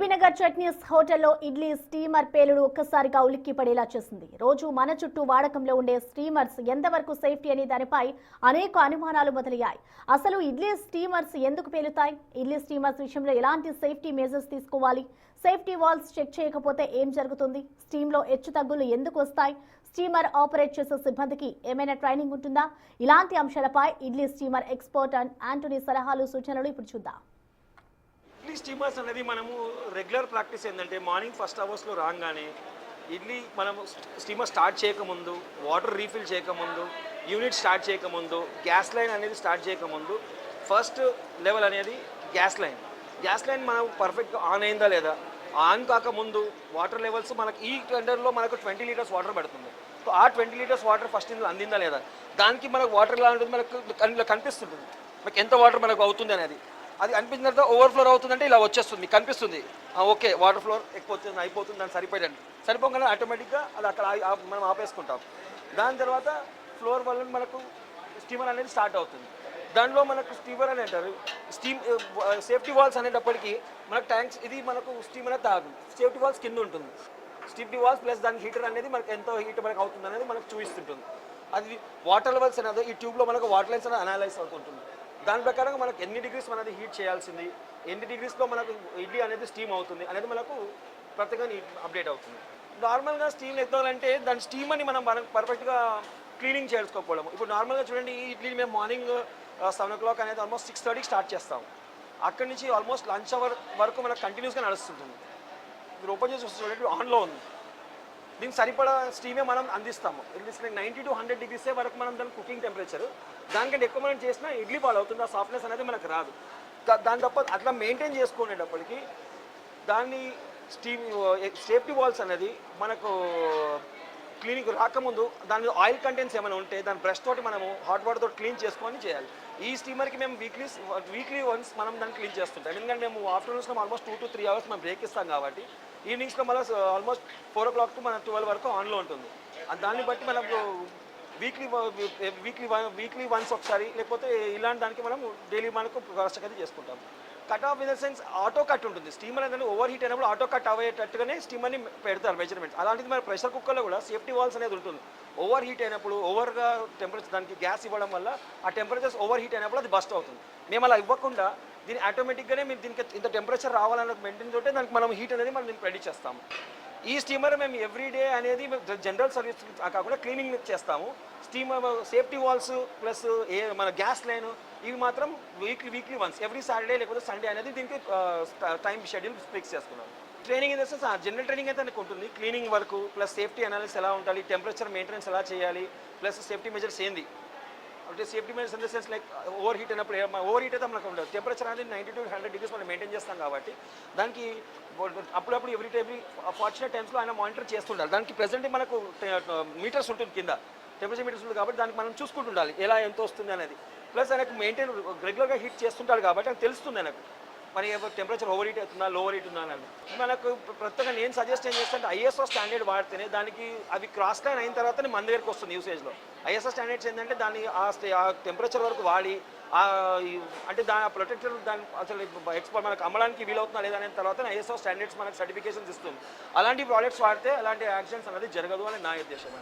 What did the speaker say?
Vinegar chutneys హోటల్లో idli steamer పేలుడు ఒక్కసారిగా ఉలిక్కి పడేలా చేసింది. రోజు మన చుట్టూ వాడకంలో ఉండే స్టీమర్స్ ఎంతవరకు సేఫ్టీ అనే దానిపై అనేక అనుమానాలు మొదలయ్యాయి. అసలు ఇడ్లీ స్టీమర్స్ ఎందుకు పేలుతాయి? ఇడ్లీ స్టీమర్స్ విషయంలో ఎలాంటి సేఫ్టీ మెజర్స్ తీసుకోవాలి? సేఫ్టీ వాల్స్ చెక్ చేయకపోతే ఏం జరుగుతుంది? స్టీమ్లో హెచ్చుతగ్గులు ఎందుకు వస్తాయి? స్టీమర్ ఆపరేట్ చేసే సిబ్బందికి ఏమైనా ట్రైనింగ్ ఉంటుందా? ఇలాంటి అంశాలపై ఇడ్లీ స్టీమర్ ఎక్స్పర్ట్ యాంటోనీ సలహాలు సూచనలు ఇప్పుడు చూద్దాం. ఇడ్లీ స్టీమర్స్ అనేది మనము రెగ్యులర్ ప్రాక్టీస్ ఏంటంటే మార్నింగ్ ఫస్ట్ అవర్స్లో రాగానే ఇడ్లీ మనము స్టీమర్ స్టార్ట్ చేయకముందు, వాటర్ రీఫిల్ చేయకముందు, యూనిట్ స్టార్ట్ చేయకముందు, గ్యాస్ లైన్ అనేది స్టార్ట్ చేయకముందు ఫస్ట్ లెవెల్ అనేది గ్యాస్ లైన్ మనం పర్ఫెక్ట్గా ఆన్ అయిందా లేదా, ఆన్ కాకముందు వాటర్ లెవెల్స్ మనకి ఈ టెండర్లో మనకు 20 లీటర్స్ వాటర్ పడుతుంది. సో ఆ 20 లీటర్స్ వాటర్ ఫస్ట్ ఇందులో అందిందా లేదా, దానికి మనకు వాటర్ ఎలా ఉంటుంది మనకు కనిపిస్తుంటుంది, మనకి ఎంత వాటర్ మనకు అవుతుంది అనేది. అది అనిపించిన తర్వాత ఓవర్ఫ్లో అవుతుందంటే ఇలా వచ్చేస్తుంది, మీకు కనిపిస్తుంది. ఓకే వాటర్ ఫ్లోర్ ఎక్కువవుతుంది, అయిపోతుంది, దాన్ని సరిపోగానే ఆటోమేటిక్గా అది అక్కడ మనం ఆపేసుకుంటాం. దాని తర్వాత ఫ్లోర్ వల్ల మనకు స్టీమర్ అనేది స్టార్ట్ అవుతుంది. దానిలో మనకు స్టీమర్ అని అంటారు. సేఫ్టీ వాల్స్ అనేటప్పటికీ మనకు ట్యాంక్స్ ఇది మనకు స్టీమర్ అనేది తాగు సేఫ్టీ వాల్స్ కింద ఉంటుంది. సేఫ్టీ వాల్స్ ప్లస్ దాని హీటర్ అనేది మనకు ఎంతో హీట్ మనకు అవుతుంది అనేది మనకు చూపిస్తుంటుంది. అది వాటర్ లెవెల్స్ అనేది ఈ ట్యూబ్లో మనకు వాటర్ లెవెల్స్ అనేది అనలైజ్ అవుతుంటుంది. దాని ప్రకారంగా మనకు ఎన్ని డిగ్రీస్ మనది హీట్ చేయాల్సింది, ఎన్ని డిగ్రీస్లో మనకు ఇడ్లీ అనేది స్టీమ్ అవుతుంది అనేది మనకు ప్రత్యేకంగా అప్డేట్ అవుతుంది. నార్మల్గా స్టీమ్ ఎత్తాలంటే దాని స్టీమ్ అని మనం పర్ఫెక్ట్గా క్లీనింగ్ చేసుకోకపోవడము. ఇప్పుడు నార్మల్గా చూడండి, ఈ ఇడ్లీ మేము మార్నింగ్ 7 o'clock అనేది ఆల్మోస్ట్ 6:30కి స్టార్ట్ చేస్తాం. అక్కడి నుంచి ఆల్మోస్ట్ లంచ్ అవర్ వరకు మనకు కంటిన్యూస్గా నడుస్తుంటుంది. మీరు ఓపెన్ చేసి చూడండి, ఆన్లో ఉంది. దీనికి సరిపడా స్టీమే మనం అందిస్తాము. అట్లీస్ట్ 90 to 100 degrees వరకు మనం దాని కుకింగ్ టెంపరేచర్. దానికంటే ఎక్కువ మనం చేసినా ఇడ్లీ పాడవుతుంది, ఆ సాఫ్ట్నెస్ అనేది మనకు రాదు. దాని తప్ప అట్లా మెయింటైన్ చేసుకునేటప్పటికి దాన్ని సేఫ్టీ వాల్స్ అనేది మనకు క్లీనింగ్ రాకముందు దాని మీద ఆయిల్ కంటెంట్స్ ఏమైనా ఉంటే దాని బ్రష్ తోటి మనము హాట్ వాటర్ తోటి క్లీన్ చేసుకొని చేయాలి. ఈ స్టీమర్కి మేము వీక్లీ వన్స్ మనం దాన్ని క్లీన్ చేస్తుంటాం. ఎందుకంటే మేము ఆఫ్టర్నూన్స్లో ఆల్మోస్ట్ 2 to 3 hours మనం బ్రేక్ ఇస్తాం కాబట్టి ఈవినింగ్స్లో మళ్ళీ ఆల్మోస్ట్ 4 o'clock to మన 12 వరకు ఆన్లో ఉంటుంది. దాన్ని బట్టి మనకు వీక్లీ వన్స్ ఒకసారి, లేకపోతే ఇలాంటి దానికి మనం డైలీ మనకు కష్టకైతే చేసుకుంటాం. Cut off in the sense auto cut ఉంటుంది. స్టీమర్ అనేది ఓవర్ హీట్ అయినప్పుడు ఆటో కట్ అయ్యేటట్టుగానే స్టీమర్ని పెడతారు మెజర్మెంట్స్. అలాంటిది మన ప్రెషర్ కుక్కర్లో కూడా సేఫ్టీ వాల్స్ అనేది ఉంటుంది. ఓవర్ హీట్ అయినప్పుడు ఓవర్గా టెంపరేచర్ దానికి గ్యాస్ ఇవ్వడం వల్ల ఆ టెంపరేచర్స్ ఓవర్ హీట్ అయినప్పుడు అది బస్ట్ అవుతుంది. మేము అలా ఇవ్వకుండా దీన్ని ఆటోమేటిక్గానే మీరు దీనికి ఇంత టెంపరేచర్ రావాలన్న మెయింటైన్ తోటే దానికి మనం హీట్ అనేది మనం దీన్ని ప్రెడిక్ట్ చేస్తాము. ఈ స్టీమర్ మేము ఎవ్రీడే అనేది జనరల్ సర్వీస్ కాకుండా క్లీనింగ్ చేస్తాము. స్టీమర్ సేఫ్టీ వాల్స్ ప్లస్ మన గ్యాస్ లైన్ ఇవి మాత్రం వీక్లీ వన్స్ ఎవ్రీ సాటర్డే లేకపోతే సండే అనేది దీనికి టైం షెడ్యూల్ ఫిక్స్ చేసుకున్నాం. Training in the sense general training అయితే నాకు ఉంటుంది. క్లీనింగ్ వరకు ప్లస్ సేఫ్టీ అనాలిసిస్ ఎలా ఉండాలి, టెంపరేచర్ మెయింటెనెన్స్ ఎలా చేయాలి, ప్లస్ సేఫ్టీ మెజర్స్ ఏంది అంటే safety measures in the sense like over heat అయినప్పుడు ఓవర్ హీట్ అయితే మనకు ఉండదు. టెంపరేచర్ అనేది 90 to 100 degrees మనం మెయింటైన్ చేస్తాం కాబట్టి దానికి అప్పుడప్పుడు ఎవ్రీ ఫార్చునేట్ టైమ్స్లో ఆయన మానిటర్ చేస్తుండాలి. దానికి ప్రెసెంట్ మనకు మీటర్స్ ఉంటుంది, కింద టెంపరేచర్ మీటర్స్ ఉంటుంది కాబట్టి దానికి మనం చూసుకుంటూ ఉండాలి ఎలా ఎంత వస్తుంది అనేది. ప్లస్ ఆయనకు మెయింటైన్ రెగ్యులర్గా హీట్ చేస్తుంటాడు కాబట్టి నాకు తెలుస్తుంది ఆయనకు మరి టెంపరేచర్ ఓవర్ హీట్ అవుతుందా లోవర్ హీట్ ఉందా అని. మనకు ప్రత్యేకంగా నేను సజెస్ట్ ఏం చేస్తాను అంటే ISO స్టాండర్డ్ వాడితేనే దానికి అవి క్రాస్ లైన్ అయిన తర్వాతనే మన దగ్గరికి వస్తుంది యూసేజ్లో. ISO స్టాండర్డ్స్ ఏంటంటే దాన్ని ఆ టెంపరేచర్ వరకు వాడి అంటే దాని ప్రొటెక్టర్ దాని అసలు ఎక్స్పోర్ట్ మనకు అమ్మడానికి వీలవుతుందా లేదా అనే తర్వాత ISO స్టాండర్డ్స్ మనకు సర్టిఫికేషన్స్ ఇస్తుంది. అలాంటి ప్రోడక్ట్స్ వాడితే అలాంటి యాక్సిడెంట్స్ అనేది జరగదు అని నా ఉద్దేశం.